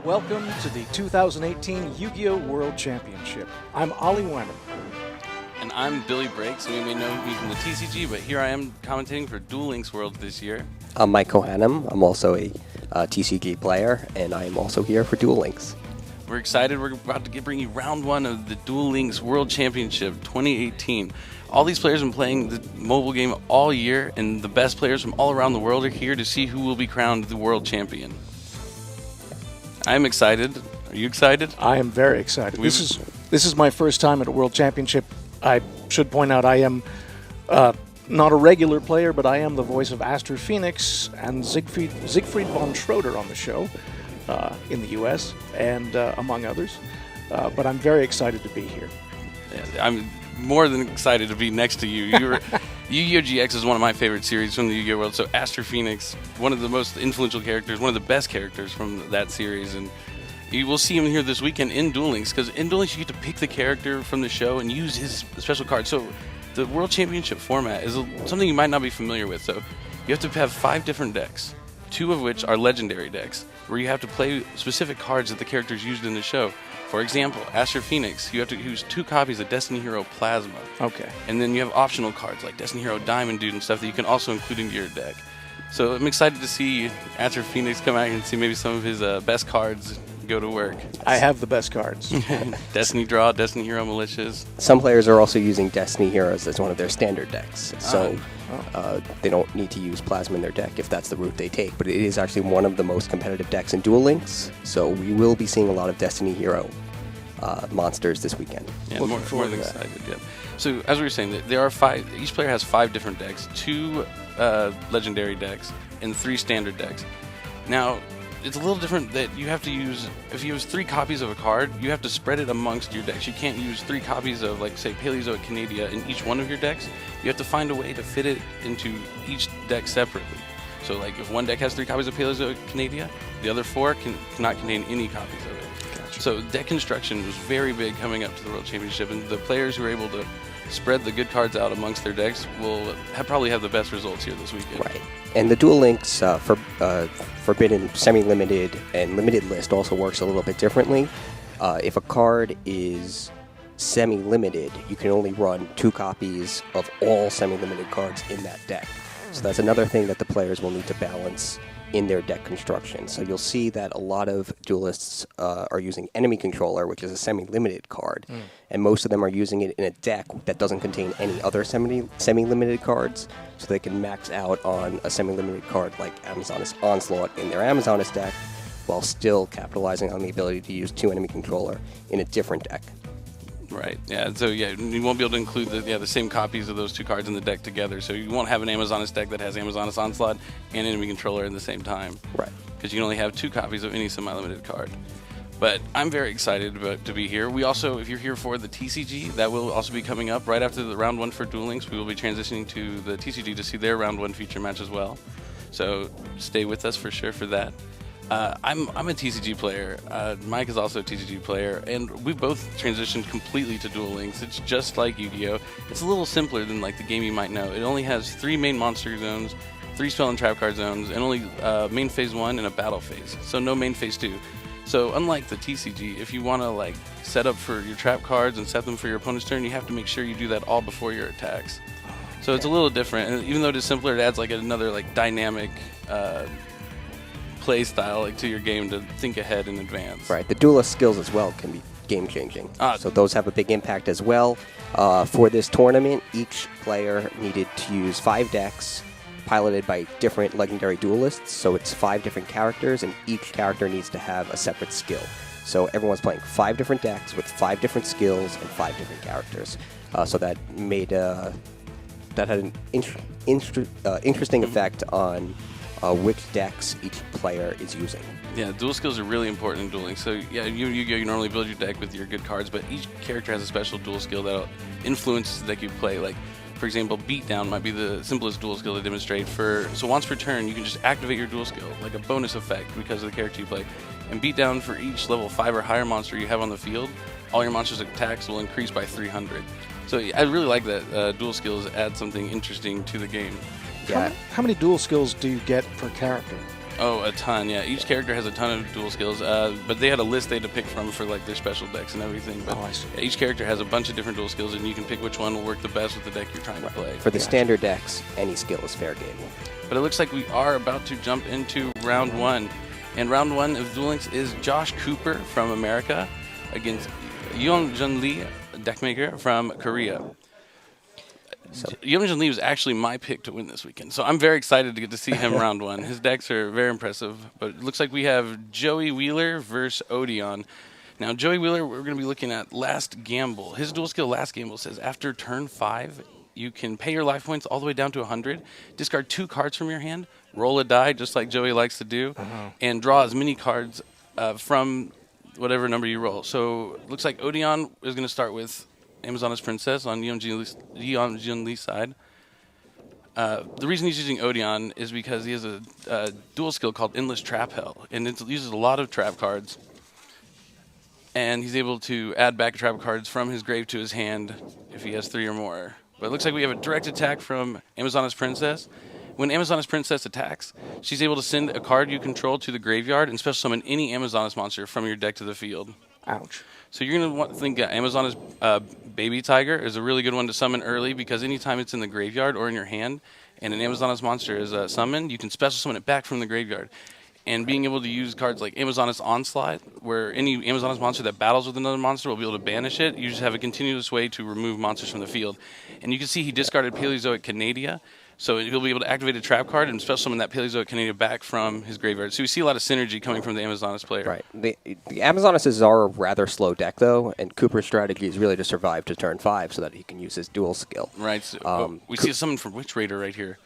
Welcome to the 2018 Yu-Gi-Oh! World Championship. I'm Ollie Wyman. And I'm Billy Breaks. You may know me from the TCG, but here I am commentating for Duel Links World this year. I'm Mike Kohanam. I'm also a TCG player, and I am also here for Duel Links. We're excited. We're about to bring you round one of the Duel Links World Championship 2018. All these players have been playing the mobile game all year, and the best players from all around the world are here to see who will be crowned the world champion. I'm excited. Are you excited? I am very excited. This is my first time at a World Championship. I should point out I am not a regular player, but I am the voice of Aster Phoenix and Siegfried von Schroeder on the show in the U.S. and among others. But I'm very excited to be here. Yeah, I'm more than excited to be next to you. Yu-Gi-Oh! GX is one of my favorite series from the Yu-Gi-Oh! World. So Aster Phoenix, one of the most influential characters, one of the best characters from that series, and you will see him here this weekend in Duel Links, because in Duel Links you get to pick the character from the show and use his special card. So the World Championship format is something you might not be familiar with. So you have to have 5 different decks, 2 of which are legendary decks, where you have to play specific cards that the characters used in the show. For example, Aster Phoenix, you have to use 2 copies of Destiny Hero Plasma. Okay. And then you have optional cards like Destiny Hero Diamond Dude and stuff that you can also include into your deck. So I'm excited to see Aster Phoenix come out here and see maybe some of his best cards go to work. I have the best cards. Destiny Draw, Destiny Hero Militias. Some players are also using Destiny Heroes as one of their standard decks, so they don't need to use Plasma in their deck if that's the route they take. But it is actually one of the most competitive decks in Duel Links, so we will be seeing a lot of Destiny Hero monsters this weekend. Yeah, more than excited. Yeah. So as we were saying, there are 5. Each player has 5 different decks, 2 legendary decks, and 3 standard decks. Now, it's a little different that you have to use, if you use 3 copies of a card, you have to spread it amongst your decks. You can't use 3 copies of, like, say, Paleozoic Canadia in each one of your decks. You have to find a way to fit it into each deck separately. So, like, if one deck has 3 copies of Paleozoic Canadia, the other 4 cannot contain any copies of it. Gotcha. So deck construction was very big coming up to the World Championship, and the players who are able to spread the good cards out amongst their decks will probably have the best results here this weekend. Right. And the Duel Links Forbidden, Semi-Limited, and Limited list also works a little bit differently. If a card is semi-limited, you can only run 2 copies of all semi-limited cards in that deck. So that's another thing that the players will need to balance in their deck construction. So you'll see that a lot of duelists are using Enemy Controller, which is a semi-limited card, and most of them are using it in a deck that doesn't contain any other semi-limited cards, so they can max out on a semi-limited card like Amazoness Onslaught in their Amazoness deck, while still capitalizing on the ability to use 2 Enemy Controller in a different deck. Right, yeah, so yeah, you won't be able to include the same copies of those 2 cards in the deck together, so you won't have an Amazoness deck that has Amazoness Onslaught and Enemy Controller at the same time. Right. Because you can only have 2 copies of any semi-limited card. But I'm very excited to be here. We also, if you're here for the TCG, that will also be coming up right after the round 1 for Duel Links. We will be transitioning to the TCG to see their round 1 feature match as well. So stay with us for sure for that. I'm a TCG player. Mike is also a TCG player, and we both transitioned completely to Duel Links. It's just like Yu-Gi-Oh! It's a little simpler than like the game you might know. It only has 3 main monster zones, 3 spell and trap card zones, and only main phase 1 and a battle phase. So no main phase 2. So unlike the TCG, if you want to like set up for your trap cards and set them for your opponent's turn, you have to make sure you do that all before your attacks. So it's a little different, and even though it is simpler, it adds like another like dynamic play style to your game to think ahead in advance. Right. The duelist skills as well can be game-changing. So those have a big impact as well. For this tournament, each player needed to use 5 decks piloted by different legendary duelists. So it's 5 different characters, and each character needs to have a separate skill. So everyone's playing 5 different decks with 5 different skills and 5 different characters. So that made that had an interesting effect on which decks each player is using. Yeah, dual skills are really important in dueling. So yeah, you normally build your deck with your good cards, but each character has a special dual skill that'll influence the deck you play. Like, for example, Beatdown might be the simplest dual skill to demonstrate. So once per turn, you can just activate your dual skill, like a bonus effect because of the character you play. And Beatdown, for each level 5 or higher monster you have on the field, all your monsters' attacks will increase by 300. So I really like that dual skills add something interesting to the game. Yeah. How many dual skills do you get per character? Oh, a ton, yeah. Each character has a ton of dual skills, but they had a list they had to pick from for like their special decks and everything. But I see. each character has a bunch of different dual skills, and you can pick which one will work the best with the deck you're trying to play. For the standard decks, any skill is fair game. But it looks like we are about to jump into round one. And round one of Duel Links is Josh Cooper from America against Yeom-Jun Lee, a deckmaker from Korea. Yeom-Jun Lee was actually my pick to win this weekend, so I'm very excited to get to see him round one. His decks are very impressive, but it looks like we have Joey Wheeler versus Odeon. Now, Joey Wheeler, we're going to be looking at Last Gamble. His dual skill Last Gamble says after turn 5, you can pay your life points all the way down to 100, discard 2 cards from your hand, roll a die, just like Joey likes to do, and draw as many cards from whatever number you roll. So it looks like Odeon is going to start with Amazoness Princess on Yeom-Jun Lee's side. The reason he's using Odeon is because he has a dual skill called Endless Trap Hell, and it uses a lot of trap cards. And he's able to add back trap cards from his grave to his hand if he has 3 or more. But it looks like we have a direct attack from Amazoness Princess. When Amazoness Princess attacks, she's able to send a card you control to the graveyard and special summon any Amazoness monster from your deck to the field. Ouch. So you're going to want to think Amazoness Baby Tiger is a really good one to summon early because anytime it's in the graveyard or in your hand and an Amazoness monster is summoned, you can special summon it back from the graveyard. And being able to use cards like Amazoness Onslaught, where any Amazoness monster that battles with another monster will be able to banish it, you just have a continuous way to remove monsters from the field. And you can see he discarded Paleozoic Canadia, so he'll be able to activate a trap card and special summon that Paleozoic Canadia back from his graveyard. So we see a lot of synergy coming from the Amazoness player. Right. The Amazonesses are a rather slow deck, though, and Cooper's strategy is really to survive to turn 5 so that he can use his dual skill. Right. So, we see a summon from Witch Raider right here.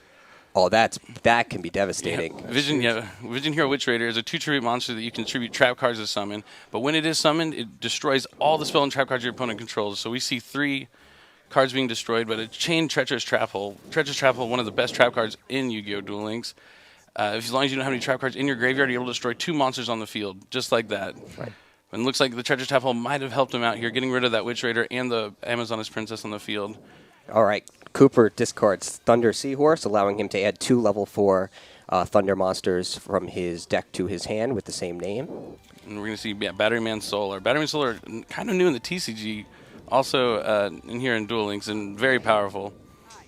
Oh, that can be devastating. Yeah. Vision Hero Witch Raider is a 2 tribute monster that you can tribute trap cards to summon. But when it is summoned, it destroys all the spell and trap cards your opponent controls. So we see 3 cards being destroyed, but a Chained Treacherous Trap Hole. Treacherous Trap Hole, one of the best trap cards in Yu-Gi-Oh! Duel Links. As long as you don't have any trap cards in your graveyard, you're able to destroy 2 monsters on the field, just like that. Right. And it looks like the Treacherous Trap Hole might have helped him out here, getting rid of that Witch Raider and the Amazoness Princess on the field. All right. Cooper discards Thunder Seahorse, allowing him to add 2 level 4 Thunder monsters from his deck to his hand with the same name. And we're going to see Batteryman Solar. Batteryman Solar, kind of new in the TCG, also in here in Duel Links, and very powerful.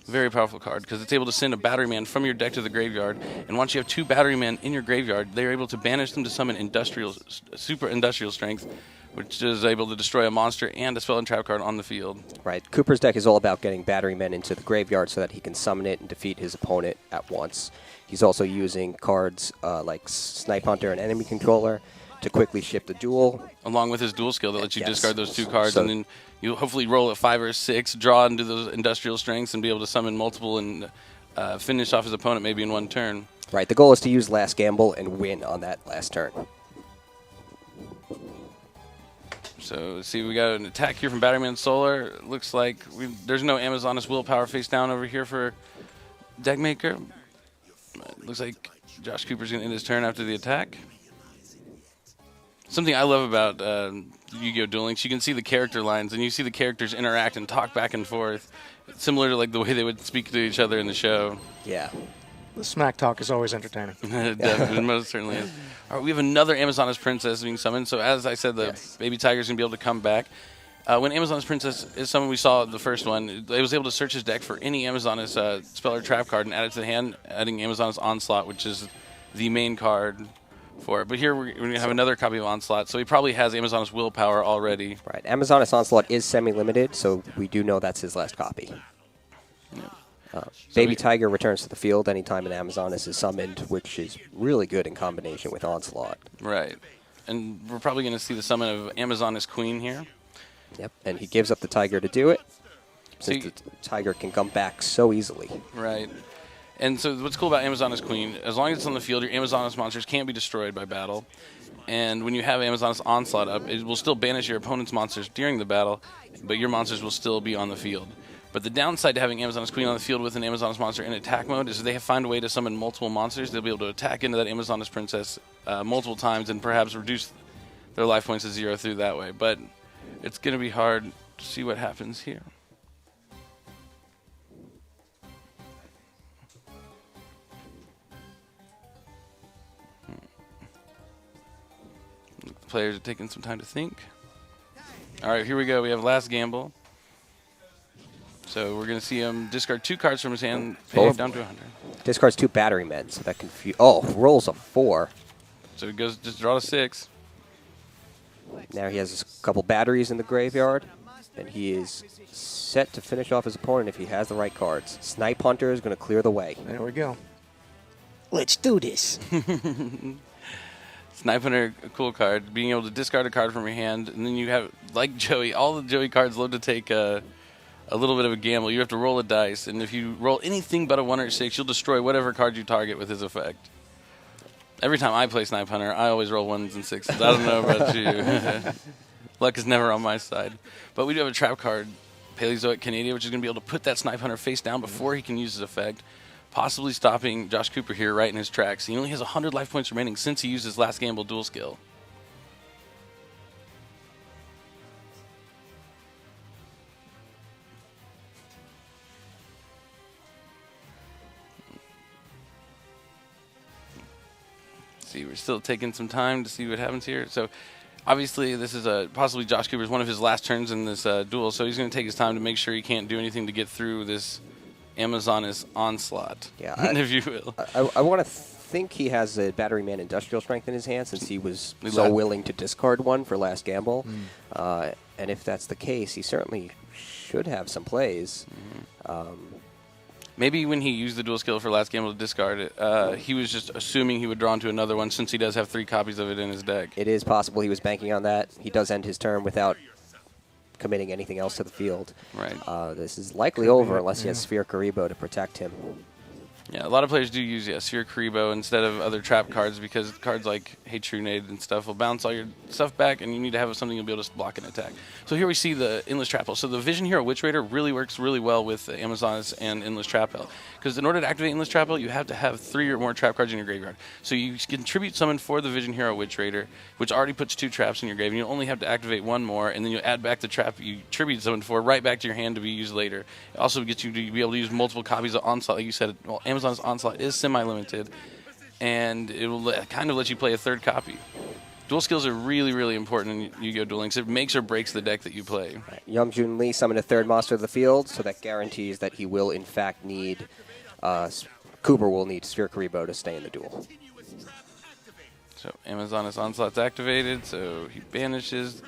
Very powerful card, because it's able to send a Batteryman from your deck to the graveyard, and once you have 2 Batterymen in your graveyard, they're able to banish them to summon Super Industrial Strength, which is able to destroy a monster and a spell and trap card on the field. Right. Cooper's deck is all about getting Batterymen into the graveyard so that he can summon it and defeat his opponent at once. He's also using cards like Snipe Hunter and Enemy Controller to quickly shift the duel. Along with his dual skill that lets you Yes. discard those 2 cards, So- and then you'll hopefully roll a 5 or 6, draw into those industrial strengths, and be able to summon multiple and finish off his opponent maybe in one turn. Right. The goal is to use Last Gamble and win on that last turn. So, see, we got an attack here from Batteryman Solar. Looks like there's no Amazoness Willpower face down over here for Deckmaker. Looks like Josh Cooper's going to end his turn after the attack. Something I love about Yu-Gi-Oh! Duel Links, you can see the character lines, and you see the characters interact and talk back and forth, similar to like the way they would speak to each other in the show. Yeah. The smack talk is always entertaining. Definitely, most certainly is. All right, we have another Amazoness Princess being summoned. So as I said, the Baby Tiger's going to be able to come back. When Amazoness Princess is summoned, we saw the first one, it was able to search his deck for any Amazoness spell or trap card and add it to the hand, adding Amazoness Onslaught, which is the main card for it. But here we're going to have another copy of Onslaught, so he probably has Amazoness Willpower already. Right. Amazoness Onslaught is semi-limited, so we do know that's his last copy. Baby Tiger returns to the field anytime an Amazoness is summoned, which is really good in combination with Onslaught. Right. And we're probably going to see the summon of Amazoness Queen here. Yep. And he gives up the Tiger to do it, since See- the Tiger can come back so easily. Right. And so what's cool about Amazoness Queen, as long as it's on the field, your Amazoness monsters can't be destroyed by battle. And when you have Amazoness Onslaught up, it will still banish your opponent's monsters during the battle, but your monsters will still be on the field. But the downside to having Amazoness Queen on the field with an Amazoness monster in attack mode is if they find a way to summon multiple monsters, they'll be able to attack into that Amazoness Princess multiple times and perhaps reduce their life points to 0 through that way. But it's going to be hard to see what happens here. players are taking some time to think. All right, here we go. We have last gamble. So we're going to see him discard 2 cards from his hand, pay it down to 100. Discards 2 battery men, so that rolls a 4. So he goes just draw to 6. Now he has a couple batteries in the graveyard, and he is set to finish off his opponent if he has the right cards. Snipe Hunter is going to clear the way. There we go. Let's do this. Snipe Hunter, a cool card. Being able to discard a card from your hand, and then you have, like Joey, all the Joey cards love to take a little bit of a gamble. You have to roll a dice, and if you roll anything but a 1 or 6, you'll destroy whatever card you target with his effect. Every time I play Snipe Hunter, I always roll 1s and 6s. I don't know about you. Luck is never on my side. But we do have a trap card, Paleozoic Canada, which is going to be able to put that Snipe Hunter face down before he can use his effect, possibly stopping Josh Cooper here right in his tracks. He only has 100 life points remaining since he used his last gamble dual skill. See, we're still taking some time to see what happens here. So, obviously, this is possibly Josh Cooper's one of his last turns in this duel, so he's going to take his time to make sure he can't do anything to get through this Amazoness onslaught, if you will. I want to think he has a Battery Man Industrial Strength in his hand since he was so willing to discard one for last gamble. And if that's the case, he certainly should have some plays. Maybe when he used the dual skill for last gamble to discard it, he was just assuming he would draw into another one since he does have 3 copies of it in his deck. It is possible he was banking on that. He does end his turn without committing anything else to the field. Right. This is likely over unless he has Sphere Karibo to protect him. Yeah, a lot of players do use Sphere Karibo instead of other trap cards because cards like Hey Trunade and stuff will bounce all your stuff back, and you need to have something you'll be able to block an attack. So here we see the Endless Trap Hole. So the Vision Hero Witch Raider really works really well with Amazoness and Endless Trap Hole. Because in order to activate Endless Trap Hole, you have to have 3 or more trap cards in your graveyard. So you contribute summon for the Vision Hero Witch Raider, which already puts 2 traps in your grave, and you only have to activate 1 more, and then you add back the trap you tribute summoned for right back to your hand to be used later. It also gets you to be able to use multiple copies of Onslaught. Like you said, well, Amazon's Onslaught is semi-limited, and it will kind of let you play a 3rd copy. Dual skills are really, really important in Yu-Gi-Oh! Duel Links. It makes or breaks the deck that you play. Right. Yeom-Jun Lee summoned a 3rd monster of the field, so that guarantees that he will, in fact, need... Cooper will need Sphere Karibo to stay in the duel. So Amazoness Onslaught's activated, so he banishes...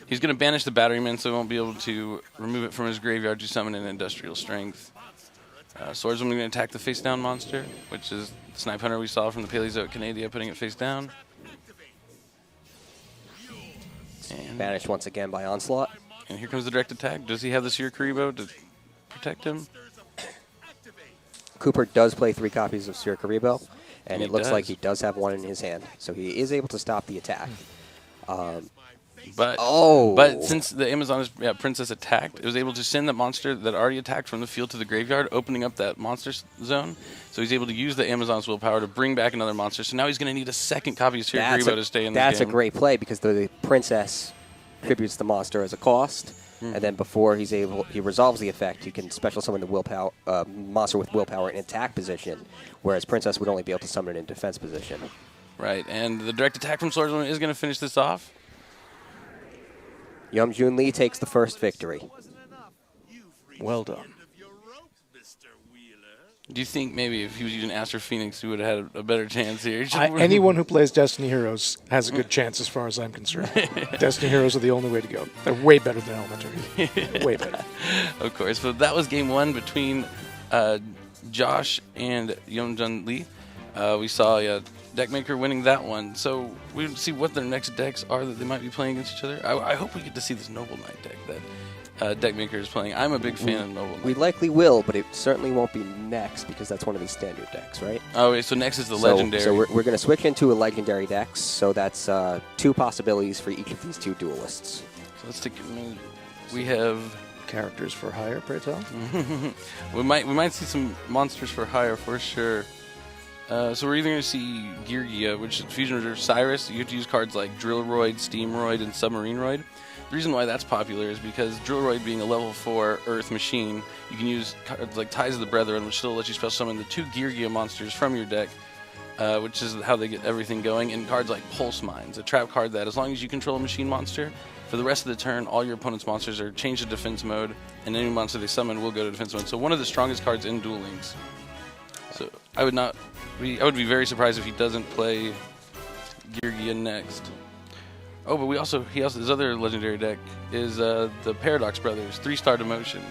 He's going to banish the Batteryman, so he won't be able to remove it from his graveyard to summon an Industrial Strength. Swordsman going to attack the face-down monster, which is the Snipe Hunter we saw from the Paleozoic Canada, putting it face down. And banished once again by Onslaught. And here comes the direct attack. Does he have the Sphere Karibo to protect him? Cooper does play 3 copies of Sphere Karibo, and it looks does. like he does have 1 in his hand, so he is able to stop the attack. But since the Amazoness Princess attacked, it was able to send the monster that already attacked from the field to the graveyard, opening up that monster zone. So he's able to use the Amazon's willpower to bring back another monster. So now he's going to need a 2nd copy of Sphere Karibo to stay in the game. That's a great play because the Princess tributes the monster as a cost, and then before he resolves the effect, he can special summon the willpower monster with willpower in attack position, whereas Princess would only be able to summon it in defense position. Right, and the direct attack from Swordsman is going to finish this off. Yeom-Jun Lee takes the first victory. Well done. Do you think maybe if he was using Astro Phoenix, he would have had a better chance here? Anyone who plays Destiny Heroes has a good chance as far as I'm concerned. Destiny Heroes are the only way to go. They're way better than Elementary. Way better. Of course. But that was game 1 between Josh and Yeom-Jun Lee. We saw Deckmaker winning that one. So we'll see what their next decks are that they might be playing against each other. I hope we get to see this Noble Knight deck that Deckmaker is playing. I'm a big fan of Noble Knight. We likely will, but it certainly won't be next because that's one of these standard decks, right? Oh, wait, so next is the Legendary. So we're going to switch into a Legendary decks, so that's 2 possibilities for each of these 2 duelists. So let's take a minute. We have... Characters for hire, pray tell? we might see some monsters for hire for sure. So we're either going to see Geargia, which is Fusion Reserve Cyrus. You have to use cards like Drillroid, Steamroid, and Submarineroid. The reason why that's popular is because Drillroid being a level 4 Earth machine, you can use cards like Ties of the Brethren, which still lets you special summon the 2 Geargia monsters from your deck which is how they get everything going, and cards like Pulse Mines, a trap card that as long as you control a machine monster, for the rest of the turn, all your opponent's monsters are changed to defense mode, and any monster they summon will go to defense mode. So one of the strongest cards in Duel Links. So I would be very surprised if he doesn't play Girgia next. Oh, but his other legendary deck is the Paradox Brothers 3-star Demotion,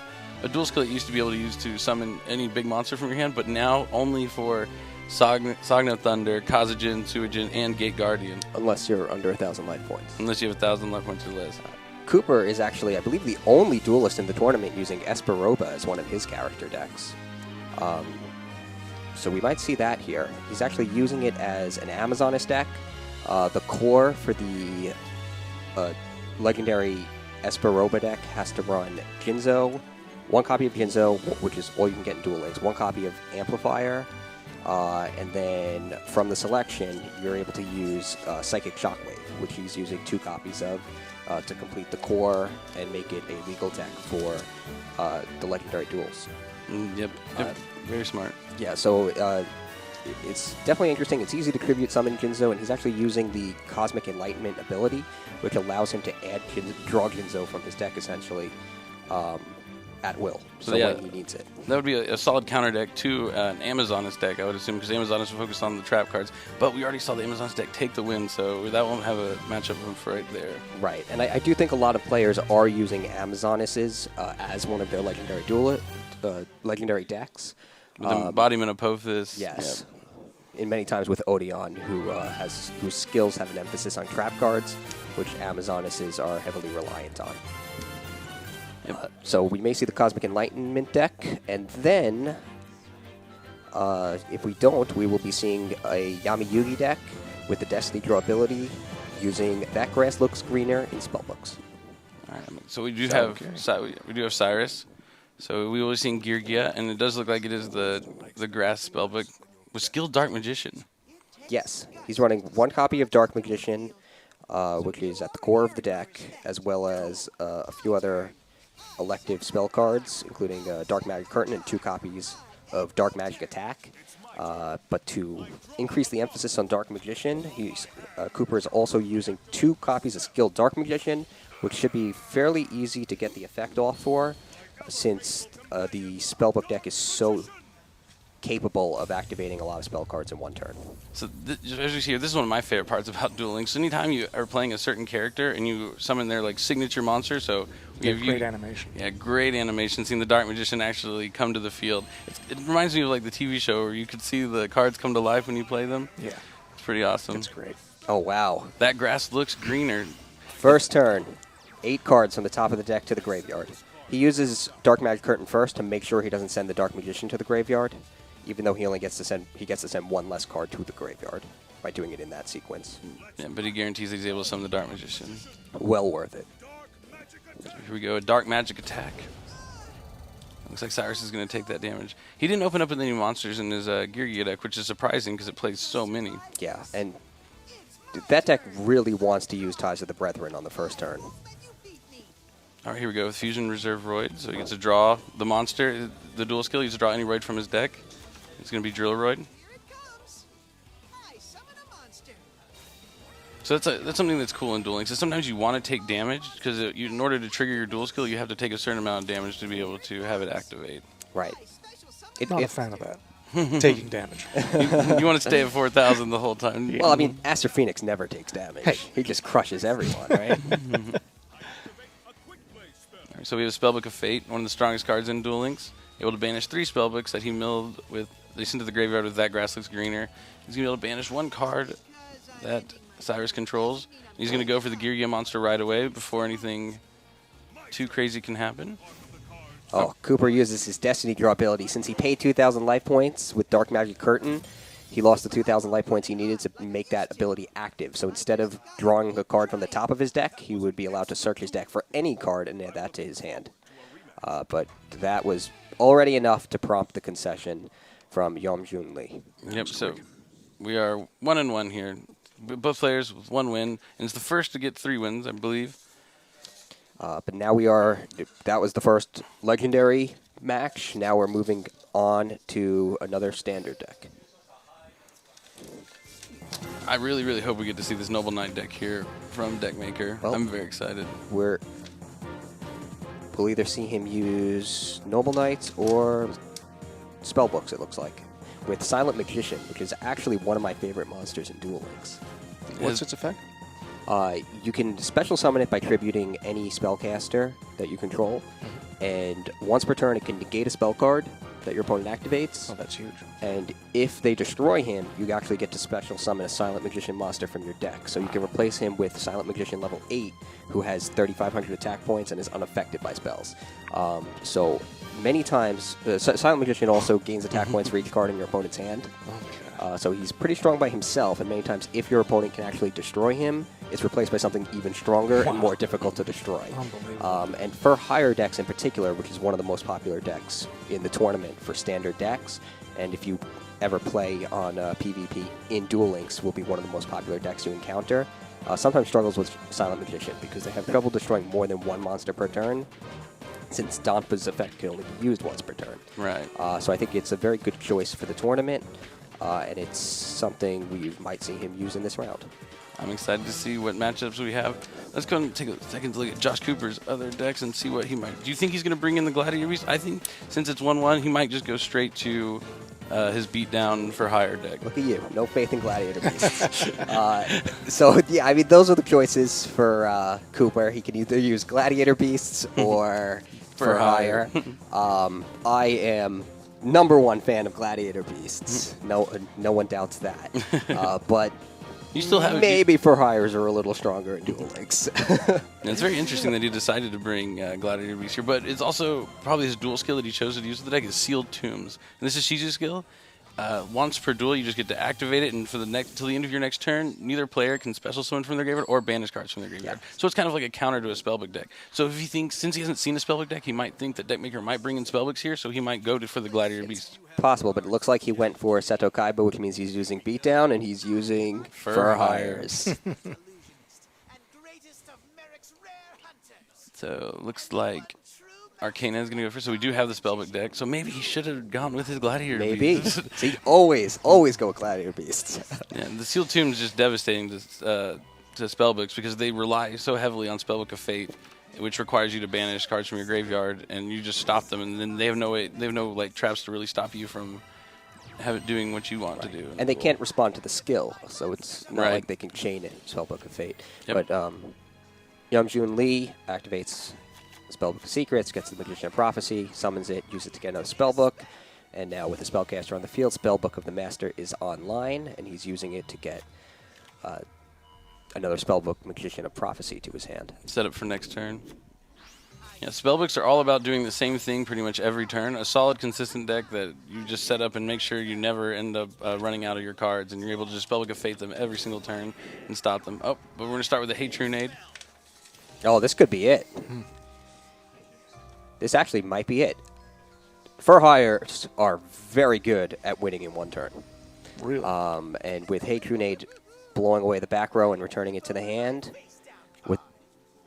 a dual skill that used to be able to use to summon any big monster from your hand, but now only for Sagna Thunder, Kazajin, Suijin, and Gate Guardian. Unless you're under 1,000 life points. Unless you have 1,000 life points or less. Cooper is actually, I believe, the only duelist in the tournament using Esperoba as one of his character decks. So we might see that here. He's actually using it as an Amazoness deck. The core for the legendary Esperoba deck has to run Jinzo, one copy of Jinzo, which is all you can get in Duel Links, one copy of Amplifier, and then from the selection, you're able to use Psychic Shockwave, which he's using 2 copies of to complete the core and make it a legal deck for the legendary duels. Yep. Very smart. Yeah, so it's definitely interesting. It's easy to tribute summon Jinzo, and he's actually using the Cosmic Enlightenment ability, which allows him to draw Jinzo from his deck, essentially, at will, so yeah, when he needs it. That would be a solid counter deck to an Amazoness deck, I would assume, because Amazoness will focus on the trap cards. But we already saw the Amazoness deck take the win, so that won't have a matchup for right there. Right, and I do think a lot of players are using Amazonesses as one of their legendary legendary decks. With the embodiment of Apophis. Yes. Yep. And many times with Odeon, whose skills have an emphasis on trap cards, which Amazonesses are heavily reliant on. Yep. So we may see the Cosmic Enlightenment deck, and then, if we don't, we will be seeing a Yami-Yugi deck with the Destiny Draw ability, using That Grass Looks Greener in Spellbooks. All right. So we do have Cyrus. So we will be seeing Girgia, and it does look like it is the grass spellbook with Skilled Dark Magician. Yes, he's running 1 copy of Dark Magician, which is at the core of the deck, as well as a few other elective spell cards, including Dark Magic Curtain and 2 copies of Dark Magic Attack. But to increase the emphasis on Dark Magician, Cooper is also using 2 copies of Skilled Dark Magician, which should be fairly easy to get the effect off for, since the spellbook deck is so capable of activating a lot of spell cards in one turn. So as you see here, this is one of my favorite parts about Duel Links. So anytime you are playing a certain character and you summon their signature monster, so great animation. Yeah, great animation. Seeing the Dark Magician actually come to the field. It reminds me of the TV show where you could see the cards come to life when you play them. Yeah, it's pretty awesome. It's great. Oh wow! That grass looks greener. First turn, 8 cards from the top of the deck to the graveyard. He uses Dark Magic Curtain first to make sure he doesn't send the Dark Magician to the graveyard, even though he gets to send 1 less card to the graveyard by doing it in that sequence. Yeah, but he guarantees he's able to summon the Dark Magician. Well worth it. Here we go, a Dark Magic Attack. Looks like Cyrus is going to take that damage. He didn't open up with any monsters in his Girgia deck, which is surprising because it plays so many. Yeah, and that deck really wants to use Ties of the Brethren on the first turn. All right, here we go with Fusion Reserve Roid. So he gets to draw the monster, the dual skill. He gets to draw any Roid from his deck. It's going to be Drill Roid. So that's something that's cool in Duel Links. So sometimes you want to take damage because in order to trigger your dual skill, you have to take a certain amount of damage to be able to have it activate. Right. Not a fan of that. Taking damage. You want to stay at 4,000 the whole time. Well, I mean, Aster Phoenix never takes damage. Hey. He just crushes everyone, right? All right, so we have a Spellbook of Fate, one of the strongest cards in Duel Links. Able to banish 3 spellbooks that he milled with. They sent to the graveyard with That Grass Looks Greener. He's going to be able to banish 1 card that Cyrus controls. He's going to go for the Girgia monster right away before anything too crazy can happen. Oh, Cooper uses his Destiny Draw ability. Since he paid 2,000 life points with Dark Magic Curtain, he lost the 2,000 life points he needed to make that ability active. So instead of drawing a card from the top of his deck, he would be allowed to search his deck for any card and add that to his hand. But that was already enough to prompt the concession from Yeom-Jun Lee. Yep, so we are 1-1 here. Both players with 1 win, and it's the first to get 3 wins, I believe. But now that was the first legendary match. Now we're moving on to another standard deck. I really, really hope we get to see this Noble Knight deck here from Deckmaker. Well, I'm very excited. We'll either see him use Noble Knights or Spellbooks, it looks like, with Silent Magician, which is actually one of my favorite monsters in Duel Links. What's its effect? You can special summon it by tributing any spellcaster that you control, and once per turn it can negate a spell card that your opponent activates. Oh, that's huge. And if they destroy him, you actually get to special summon a Silent Magician monster from your deck. So you can replace him with Silent Magician level 8, who has 3,500 attack points and is unaffected by spells. So many times, Silent Magician also gains attack points for each card in your opponent's hand. So he's pretty strong by himself, and many times if your opponent can actually destroy him, it's replaced by something even stronger and more difficult to destroy. And for higher decks in particular, which is one of the most popular decks in the tournament for standard decks, and if you ever play on PvP in Duel Links, will be one of the most popular decks you encounter, sometimes struggles with Silent Magician because they have trouble destroying more than one monster per turn, since Donpa's effect can only be used once per turn. Right. So I think it's a very good choice for the tournament, and it's something we might see him use in this round. I'm excited to see what matchups we have. Let's go and take a second to look at Josh Cooper's other decks and see what he might. Do you think he's going to bring in the Gladiator Beast? I think since it's 1-1, he might just go straight to his beatdown for higher deck. Look at you. No faith in Gladiator Beasts. So, yeah, I mean, those are the choices for Cooper. He can either use Gladiator Beasts or for hire. I am #1 fan of Gladiator Beasts. No one doubts that. But you still have maybe for hires are a little stronger in Duel Links. It's very interesting that he decided to bring Gladiator Beast here, but it's also probably his dual skill that he chose to use with the deck is Sealed Tombs. And this is Shizu's skill. Once per duel, you just get to activate it, and for till the end of your next turn, neither player can special summon from their graveyard or banish cards from their graveyard. So it's kind of like a counter to a spellbook deck. So if he thinks, since he hasn't seen a spellbook deck, he might think that Deckmaker might bring in spellbooks here, so he might go for the Gladiator Beast. Possible, but it looks like he went for Seto Kaiba, which means he's using Beatdown, and he's using Fur Hires. So looks like Arcana is going to go first. So we do have the spellbook deck. So maybe he should have gone with his Gladiator Beast. Maybe. See, always go with Gladiator Beasts. Yeah, the Sealed Tomb is just devastating to spellbooks because they rely so heavily on Spellbook of Fate, which requires you to banish cards from your graveyard, and you just stop them, and then they have no way, they have no like traps to really stop you from doing what you want to do. And they can't respond to the skill, so it's not like they can chain it. Spellbook of Fate, but Yeom-Jun Lee activates Spellbook of Secrets, gets the Magician of Prophecy, summons it, uses it to get another spellbook, and now with the spellcaster on the field, Spellbook of the Master is online, and he's using it to get another spellbook, Magician of Prophecy, to his hand. Set up for next turn. Yeah, spellbooks are all about doing the same thing pretty much every turn. A solid, consistent deck that you just set up and make sure you never end up running out of your cards, and you're able to just Spellbook of Fate them every single turn and stop them. Oh, but we're going to start with the Hatrunade. Oh, this could be it. This actually might be it. Fur Hires are very good at winning in one turn. Really? And with Hatrunade blowing away the back row and returning it to the hand,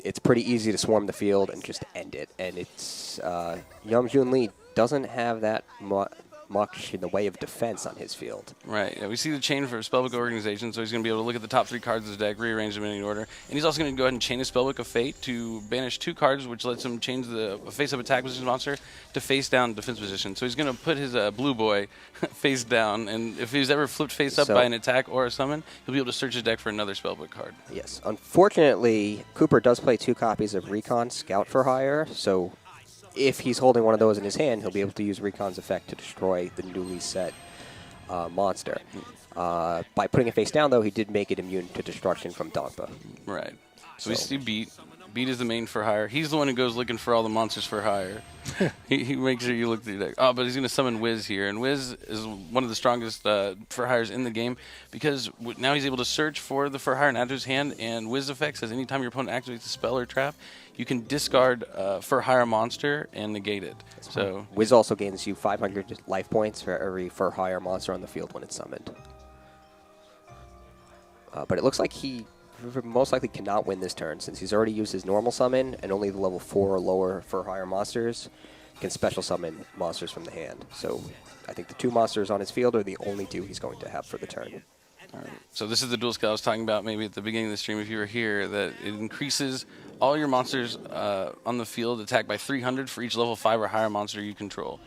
it's pretty easy to swarm the field and just end it. And it's Yeom-Jun Lee doesn't have that much in the way of defense on his field. Right. Yeah, we see the chain for Spellbook Organization, so he's going to be able to look at the top 3 cards of his deck, rearrange them in any order. And he's also going to go ahead and chain his Spellbook of Fate to banish 2 cards, which lets him change the face-up attack position monster to face-down defense position. So he's going to put his blue boy face down, and if he's ever flipped face-up by an attack or a summon, he'll be able to search his deck for another Spellbook card. Yes. Unfortunately, Cooper does play 2 copies of Recon Scout for Hire, so if he's holding one of those in his hand, he'll be able to use Recon's effect to destroy the newly set monster. By putting it face down, though, he did make it immune to destruction from Donpa. Right. So we see Beat. Beat is the main for hire. He's the one who goes looking for all the monsters for hire. he makes sure you look through deck. Oh, but he's going to summon Wiz here. And Wiz is one of the strongest for hires in the game because now he's able to search for the for hire and add to his hand. And Wiz effect says anytime your opponent activates a spell or trap, you can discard for hire monster and negate it. So Wiz also gains you 500 life points for every for hire monster on the field when it's summoned. But it looks like he most likely cannot win this turn since he's already used his normal summon, and only the level 4 or lower for higher monsters can special summon monsters from the hand. So I think the 2 monsters on his field are the only 2 he's going to have for the turn. So this is the dual skill I was talking about maybe at the beginning of the stream if you were here, that it increases all your monsters on the field attack by 300 for each level 5 or higher monster you control.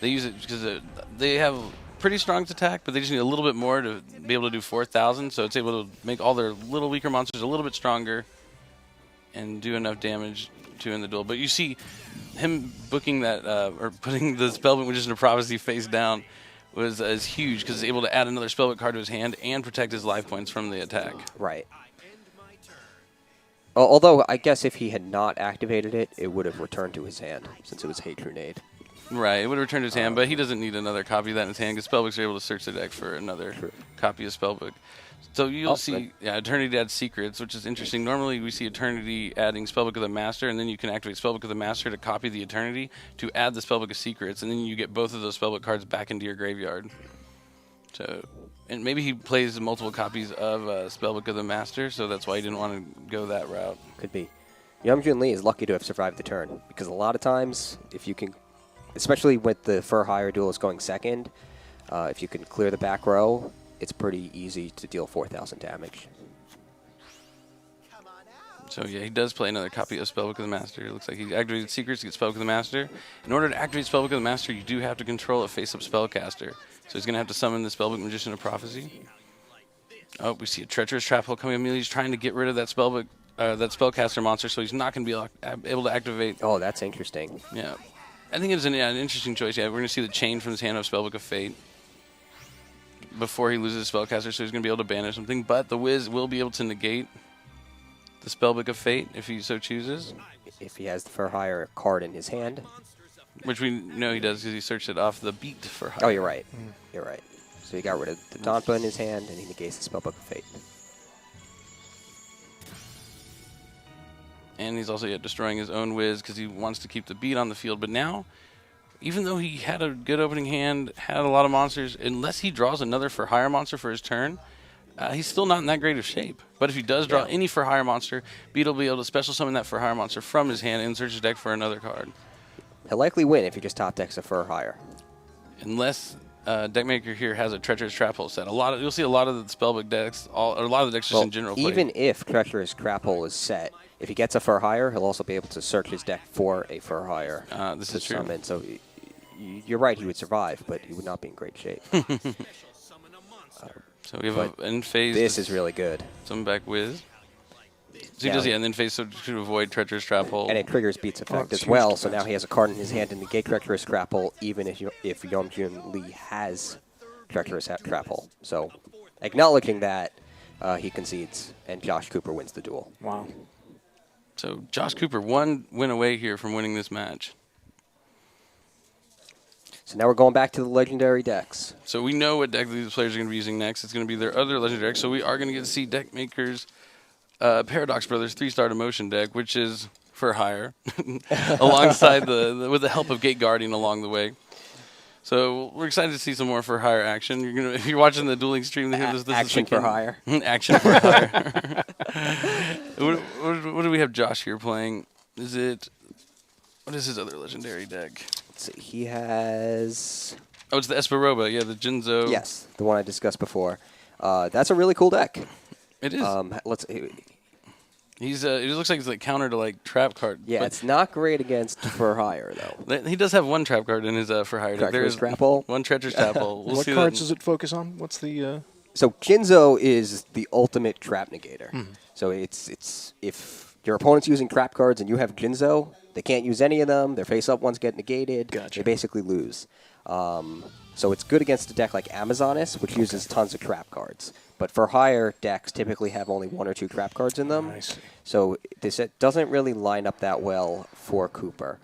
They use it because they have pretty strong attack, but they just need a little bit more to be able to do 4,000, so it's able to make all their little weaker monsters a little bit stronger and do enough damage to in the duel. But you see him booking that, or putting the Spellbook Magician of Prophecy face down is huge because he's able to add another Spellbook card to his hand and protect his life points from the attack. Right. Although, I guess if he had not activated it, it would have returned to his hand, since it was Hate Grenade. Right, it would have returned his hand, but he doesn't need another copy of that in his hand because Spellbooks are able to search the deck for another copy of Spellbook. So you'll see Eternity adds Secrets, which is interesting. Normally we see Eternity adding Spellbook of the Master, and then you can activate Spellbook of the Master to copy the Eternity to add the Spellbook of Secrets, and then you get both of those Spellbook cards back into your graveyard. So, and maybe he plays multiple copies of Spellbook of the Master, so that's why he didn't want to go that route. Could be. Yeom-Jun Lee is lucky to have survived the turn, because a lot of times, if you can, especially with the Fur Hire Duelist going second, if you can clear the back row, it's pretty easy to deal 4,000 damage. So yeah, he does play another copy of Spellbook of the Master. It looks like he activated Secrets to get Spellbook of the Master. In order to activate Spellbook of the Master, you do have to control a face-up spellcaster. So he's going to have to summon the Spellbook Magician of Prophecy. Oh, we see a Treacherous Trap Hole coming immediately. He's trying to get rid of that Spellbook, that Spellcaster monster, so he's not going to be able to activate. Oh, that's interesting. Yeah. I think it's an interesting choice. Yeah, we're going to see the chain from his hand of Spellbook of Fate before he loses Spellcaster, so he's going to be able to banish something. But the Wiz will be able to negate the Spellbook of Fate if he so chooses. If he has the Fur Hire card in his hand. Which we know he does because he searched it off the beat for hire. Oh, you're right. You're right. So he got rid of the Donpa in his hand, and he negates the Spellbook of Fate. And he's also destroying his own Wiz because he wants to keep the beat on the field. But now, even though he had a good opening hand, had a lot of monsters, unless he draws another for hire monster for his turn, he's still not in that great of shape. But if he does draw any for hire monster, Beat will be able to special summon that for hire monster from his hand and search his deck for another card. He'll likely win if he just top decks a Fur Hire. Unless Deckmaker here has a Treacherous Trap Hole set. You'll see a lot of the Spellbook decks, a lot of the decks just in general play. Even if Treacherous Trap Hole is set, if he gets a Fur Hire, he'll also be able to search his deck for a Fur Hire this is true. Summon. So you're right, he would survive, but he would not be in great shape. So we have an end phase. This is really good. Summon back Wiz. So he does, and then phase to avoid Treacherous Trap Hole. And it triggers Beat's effect as well, so now he has a card in his hand to negate Treacherous Trap Hole, even if Yeom-Jun Lee has Treacherous Trap Hole. So acknowledging that, he concedes, and Josh Cooper wins the duel. Wow. So Josh Cooper, one win away here from winning this match. So now we're going back to the legendary decks. So we know what deck these players are going to be using next. It's going to be their other legendary deck. So we are going to get to see Deckmaker's Paradox Brothers 3-star Demotion deck, which is for hire, alongside with the help of Gate Guardian along the way. So we're excited to see some more for hire action. If you're watching the dueling stream, this action for hire. Action for hire. What do we have Josh here playing? What is his other legendary deck? Let's see. He has... Oh, it's the Esperoba. Yeah, the Jinzo. Yes, the one I discussed before. That's a really cool deck. It is. It looks like it's like counter to like trap card. Yeah, it's not great against for hire though. He does have one trap card in his for hire deck. Treacherous Trap Hole. One Treacherous Trap Hole. What cards does it focus on? What's the? So Jinzo is the ultimate trap negator. So it's if your opponent's using trap cards and you have Jinzo, they can't use any of them. Their face-up ones get negated. Gotcha. They basically lose. So it's good against a deck like Amazonas, which uses tons of trap cards. But for hire decks typically have only 1 or 2 trap cards in them. I see. So this doesn't really line up that well for Cooper.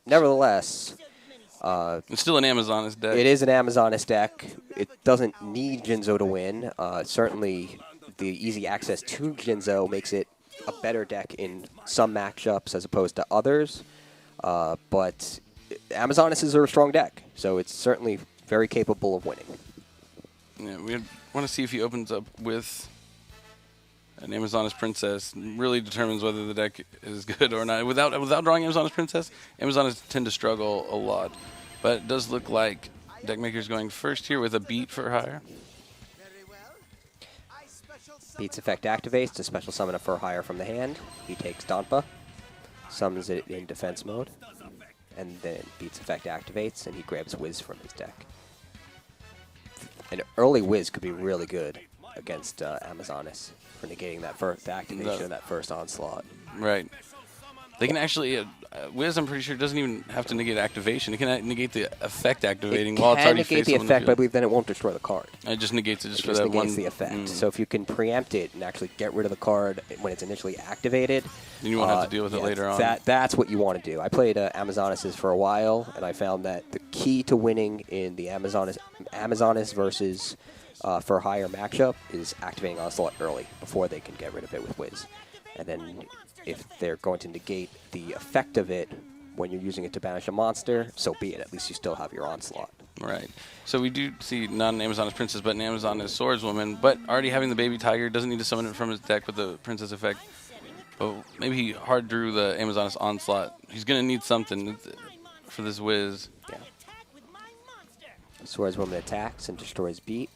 Nevertheless, it's still an Amazonas deck. it is an Amazonas deck. It doesn't need Jinzo to win. Certainly, the easy access to Jinzo makes it a better deck in some matchups as opposed to others. But Amazonas is a strong deck, so it's certainly very capable of winning. Yeah, we want to see if he opens up with an Amazonas Princess. Really determines whether the deck is good or not. Without drawing Amazonas Princess, Amazonas tend to struggle a lot. But it does look like Deckmaker's going first here with a beat for hire. Beat's effect activates to special summon a for hire from the hand. He takes Donpa, summons it in defense mode, and then Beat's effect activates, and he grabs Wiz from his deck. An early Wiz could be really good against Amazonas for negating that first activation of that first onslaught. Right. They can actually, Wiz, I'm pretty sure, doesn't even have to negate activation. It can negate the effect activating while it's already facing negate the effect, but I believe then it won't destroy the card. It just negates it just It for just that negates one. the effect. So if you can preempt it and actually get rid of the card when it's initially activated, Then you won't have to deal with it later on. That's what you want to do. I played Amazonas for a while, and I found that the key to winning in the Amazonas versus for hire matchup is activating Onslaught early before they can get rid of it with Wiz. And then if they're going to negate the effect of it when you're using it to banish a monster, so be it. At least you still have your Onslaught. Right. So we do see not an Amazonas Princess, but an Amazonas Swordswoman. But already having the Baby Tiger, doesn't need to summon it from his deck with the Princess effect. But maybe he hard drew the Amazonas Onslaught. He's going to need something for this Wiz. Yeah. Swordswoman attacks and destroys Beat.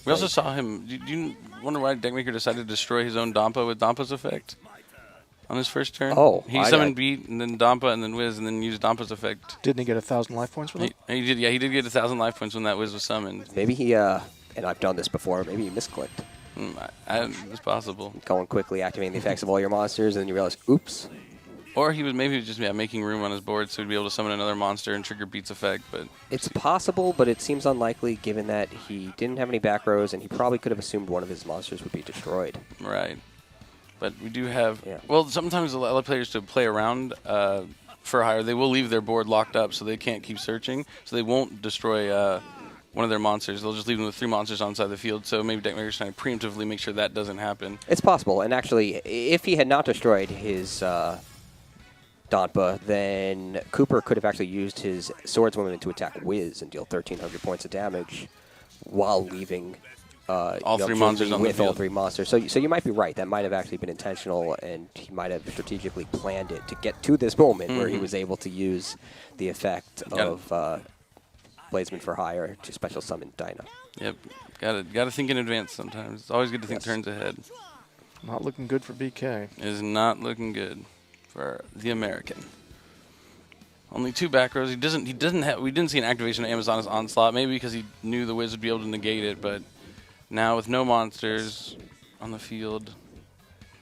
We also saw him. Do you wonder why Deckmaker decided to destroy his own Dampa with Dampa's effect on his first turn? Oh, he summoned Beat and then Dampa and then Wiz and then used Dampa's effect. Didn't he get 1,000 life points with it? He did. Yeah, he did get 1,000 life points when that Wiz was summoned. Maybe he, and I've done this before, maybe he misclicked. It's possible. Going quickly, activating the effects of all your monsters, and then you realize, oops. Or he was just making room on his board so he'd be able to summon another monster and trigger Beat's effect. But It's possible, but it seems unlikely given that he didn't have any back rows, and he probably could have assumed one of his monsters would be destroyed. right. But we do have. Yeah. Well, sometimes a lot of players to play around for hire, they will leave their board locked up so they can't keep searching. So they won't destroy one of their monsters. They'll just leave them with 3 monsters on side the field. So maybe Deckmaker's trying to preemptively make sure that doesn't happen. It's possible, and actually, if he had not destroyed his Donpa, then Cooper could have actually used his Swordswoman to attack Wiz and deal 1,300 points of damage while leaving all 3 monsters on the with all field. 3 monsters. So you might be right. That might have actually been intentional, and he might have strategically planned it to get to this moment where he was able to use the effect of Blazeman for hire to special summon Dinah. Yep. Gotta think in advance sometimes. It's always good to think turns ahead. Not looking good for BK. It is not looking good for the American. Only 2 back rows. We didn't see an activation of Amazonas Onslaught, maybe because he knew the Wiz would be able to negate it, but now with no monsters on the field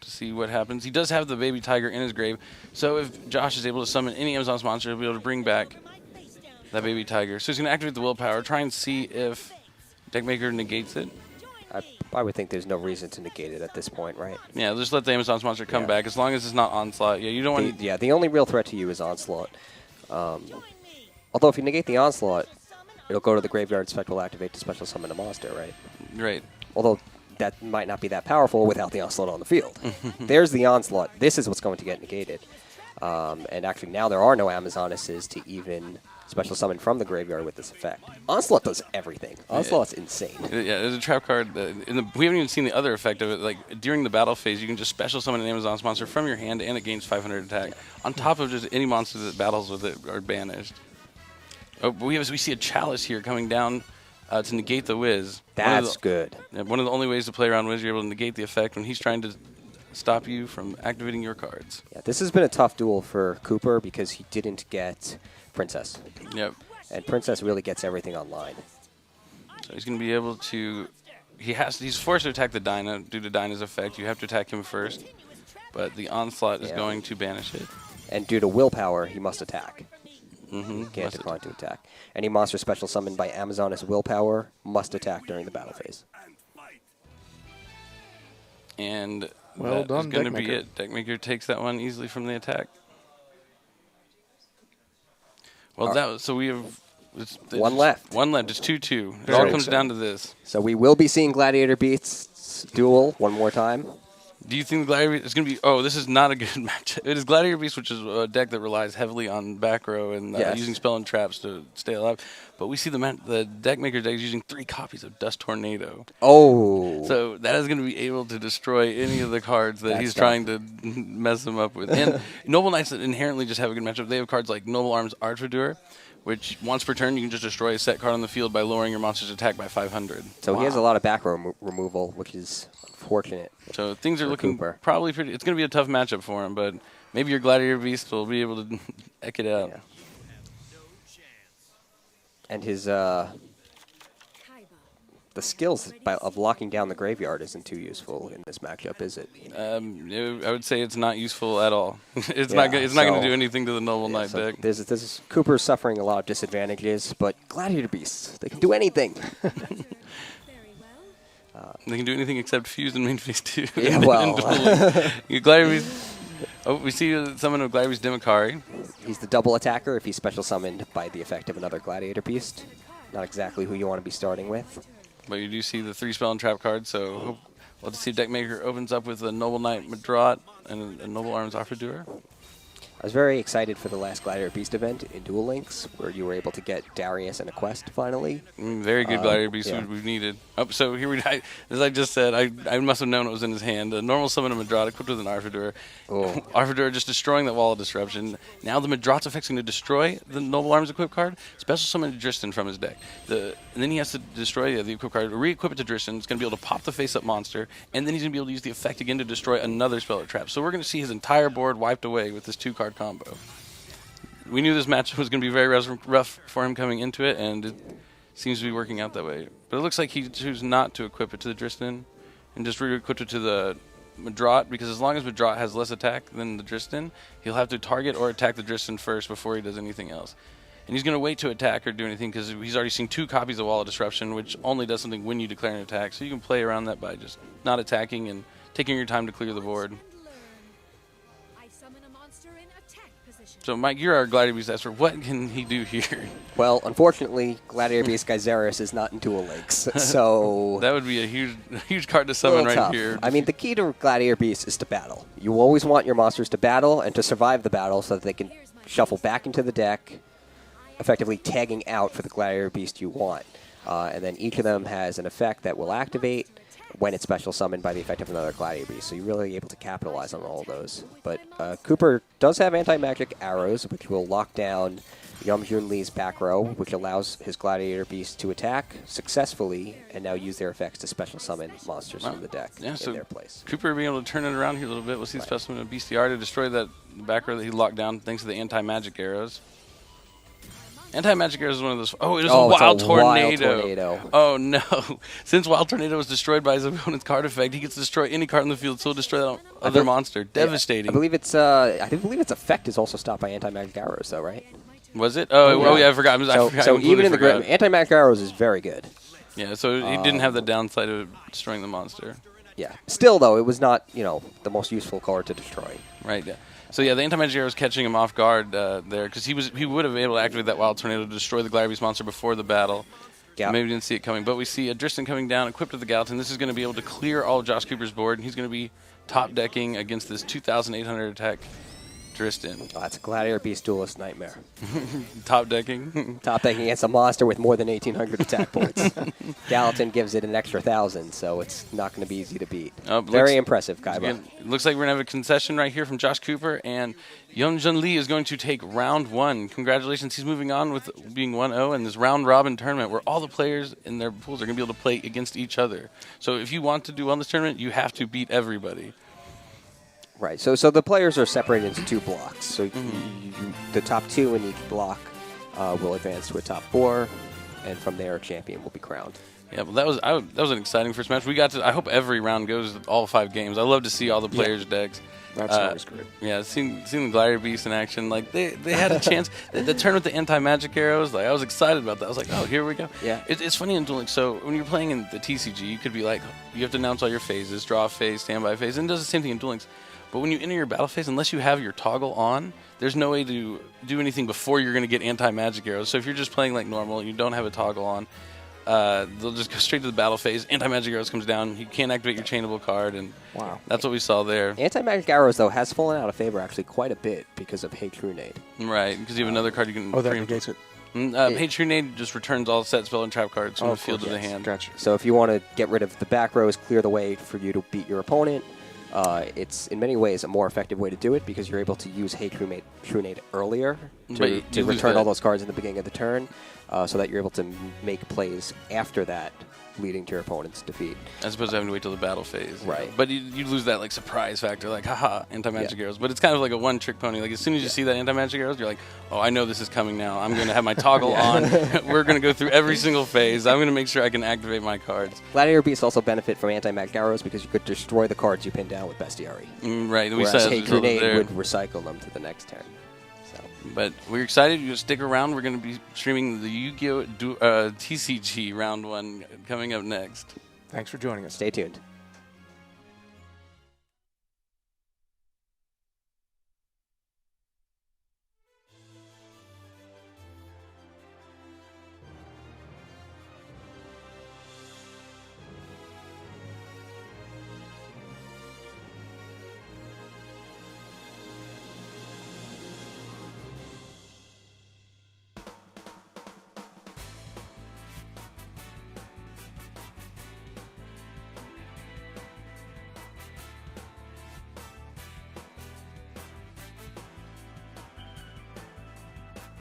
to see what happens. He does have the Baby Tiger in his grave, so if Josh is able to summon any Amazonas monster, he'll be able to bring back that Baby Tiger. So he's going to activate the Willpower, try and see if Deckmaker negates it. I would think there's no reason to negate it at this point, right? Yeah, just let the Amazonas monster come back, as long as it's not Onslaught. Yeah, you don't want to... Yeah, the only real threat to you is Onslaught. Although if you negate the Onslaught, it'll go to the graveyard, Spect will activate to special summon a monster, right? Right. Although that might not be that powerful without the Onslaught on the field. There's the Onslaught. This is what's going to get negated. And actually now there are no Amazonuses to even special summon from the graveyard with this effect. Onslaught does everything. Onslaught's insane. Yeah, there's a trap card. We haven't even seen the other effect of it. Like during the battle phase, you can just special summon an Amazonas monster from your hand, and it gains 500 attack. On top of just any monster that battles with it are banished. Oh, but we see a Chalice here coming down to negate the Wiz. That's good. One of the only ways to play around Wiz, you're able to negate the effect when he's trying to stop you from activating your cards. Yeah, this has been a tough duel for Cooper because he didn't get Princess. Yep. And Princess really gets everything online. So he's going to be able to... He's forced to attack the Dinah due to Dinah's effect. You have to attack him first. But the Onslaught is going to banish it. And due to willpower, he must attack. Mm-hmm. Can't decline to attack. Any monster special summoned by Amazonas willpower must attack during the battle phase. And well done, that's going to be Deckmaker. it. Deckmaker takes that one easily from the attack. Well, so we have... One left. One left. It's 2-2. It all comes down to this. So we will be seeing Gladiator Beats duel one more time. Do you think the Gladiator Beast is going to be... Oh, this is not a good match. It is Gladiator Beast, which is a deck that relies heavily on back row and using spell and traps to stay alive. But we see the Deckmaker deck is using 3 copies of Dust Tornado. Oh. So that is going to be able to destroy any of the cards that he's trying to mess them up with. And Noble Knights that inherently just have a good matchup. They have cards like Noble Arms Archvidur, which once per turn you can just destroy a set card on the field by lowering your monster's attack by 500. So he has a lot of back row removal, which is unfortunate. So things are looking Cooper. probably pretty. It's going to be a tough matchup for him, but maybe your Gladiator Beast will be able to eck it out. Yeah. And his the skills of locking down the graveyard isn't too useful in this matchup, is it? I would say it's not useful at all. It's not going to do anything to the Noble Knight deck. Cooper's suffering a lot of disadvantages, but Gladiator Beasts, they can do anything. They can do anything except fuse and main phase 2. Yeah, well. Gladiator Beast. Oh, we see someone of Gladiator Beast Demakari. He's the double attacker if he's special summoned by the effect of another Gladiator Beast. Not exactly who you want to be starting with. But you do see the 3-spell and trap card, so we'll have to see if Deckmaker opens up with a Noble Knight Madrot and a Noble Arms Arfadura. I was very excited for the last Gladiator Beast event in Duel Links, where you were able to get Darius and a quest finally. Very good Gladiator Beast we've needed. Oh, so here as I just said, I must have known it was in his hand. A normal summon of Madrot equipped with an Arfadura. Oh. Arfadura just destroying that Wall of Disruption. Now the Madrot's effect's going to destroy the Noble Arms equipped card. Special summon Dristan from his deck. And then he has to destroy the equipped card, re-equip it to Dristan. It's going to be able to pop the face-up monster, and then he's going to be able to use the effect again to destroy another spell or trap. So we're going to see his entire board wiped away with this 2-card combo. We knew this match was going to be very rough for him coming into it, and it seems to be working out that way. But it looks like he chose not to equip it to the Dristan and just re-equip it to the Madrot, because as long as Madrot has less attack than the Dristan, he'll have to target or attack the Dristan first before he does anything else. And he's going to wait to attack or do anything because he's already seen 2 copies of Wall of Disruption, which only does something when you declare an attack. So you can play around that by just not attacking and taking your time to clear the board. So, Mike, you're our Gladiator Beast expert. What can he do here? Well, unfortunately, Gladiator Beast Gyzerus is not in Duel Links, so... That would be a huge card to summon right tough. here. I mean, the key to Gladiator Beast is to battle. You always want your monsters to battle and to survive the battle so that they can shuffle back into the deck, effectively tagging out for the Gladiator Beast you want. And then each of them has an effect that will activate when it's special summoned by the effect of another Gladiator Beast. So you're really able to capitalize on all of those. But Cooper does have anti-magic arrows, which will lock down Yeom-Jun Lee's back row, which allows his Gladiator Beast to attack successfully and now use their effects to special summon monsters from the deck in their place. Cooper being able to turn it around here a little bit. We'll see the special summon of Bestiar to destroy that back row that he locked down thanks to the anti-magic arrows. Anti-magic arrows is one of those. Oh, it is a wild tornado. Oh, no. Since Wild Tornado was destroyed by his opponent's card effect, he gets to destroy any card in the field, so he'll destroy that other monster. Devastating. I believe its effect is also stopped by anti-magic arrows, though, right? Was it? Oh, yeah, I forgot. So even in the grid, anti-magic arrows is very good. Yeah, so he didn't have the downside of destroying the monster. Yeah. Still, though, it was not, the most useful card to destroy. Right, yeah. So yeah, the anti-magic arrow was catching him off guard there because he would have been able to activate that Wild Tornado to destroy the Gladiator Beast monster before the battle. Yeah. Maybe didn't see it coming, but we see a Dristan coming down equipped with the Gallatin. This is going to be able to clear all of Josh Cooper's board, and he's going to be top decking against this 2,800 attack Dristan. Oh, that's a Gladiator Beast duelist nightmare. Top decking? Top decking against a monster with more than 1,800 attack points. Gallatin gives it an extra 1,000, so it's not going to be easy to beat. Very impressive, Kaiba. It looks like we're going to have a concession right here from Josh Cooper, and Yeom-Jun Lee is going to take round 1. Congratulations. He's moving on with being 1-0 in this round-robin tournament where all the players in their pools are going to be able to play against each other. So if you want to do well in this tournament, you have to beat everybody. Right, so the players are separated into 2 blocks. So the top 2 in each block will advance to a top 4, and from there a champion will be crowned. Yeah, well, that was an exciting first match. I hope every round goes all 5 games. I love to see all the players' decks. That's always great. Yeah, seeing the Gladiator Beast in action, like they had a chance. The turn with the anti-magic arrows, like I was excited about that. I was like, oh, here we go. Yeah. It's funny in Duel Links. So when you're playing in the TCG, you could be like, you have to announce all your phases, draw a phase, standby phase, and it does the same thing in Duel Links. But when you enter your battle phase, unless you have your toggle on, there's no way to do anything before you're going to get anti-magic arrows. So if you're just playing like normal, you don't have a toggle on, they'll just go straight to the battle phase. Anti-magic arrows comes down. You can't activate your chainable card, and that's what we saw there. Anti-magic arrows, though, has fallen out of favor actually quite a bit because of Hate Trunade. Right, because you have another card you can... that negates it. Hate Trunade just returns all set, spell, and trap cards from the field to the hand. Gotcha. So if you want to get rid of the back rows, clear the way for you to beat your opponent, It's in many ways a more effective way to do it because you're able to use Hey Crewmate earlier But to you lose return that. all those cards in the beginning of the turn, so that you're able to make plays after that, leading to your opponent's defeat. As opposed to having to wait till the battle phase. you know. Right. But you lose that like surprise factor, like haha, anti-magic arrows. But it's kind of like a one-trick pony. Like as soon as you see that anti-magic arrows, you're like, oh, I know this is coming now. I'm going to have my toggle on. We're going to go through every single phase. I'm going to make sure I can activate my cards. Gladiator Beasts also benefit from anti-magic arrows because you could destroy the cards you pin down with Bestiary. Right. We Whereas said Hey as a result of Grenade there. would recycle them to the next turn. So. But we're excited. You stick around. We're going to be streaming the Yu-Gi-Oh! TCG Round 1 coming up next. Thanks for joining us. Stay tuned.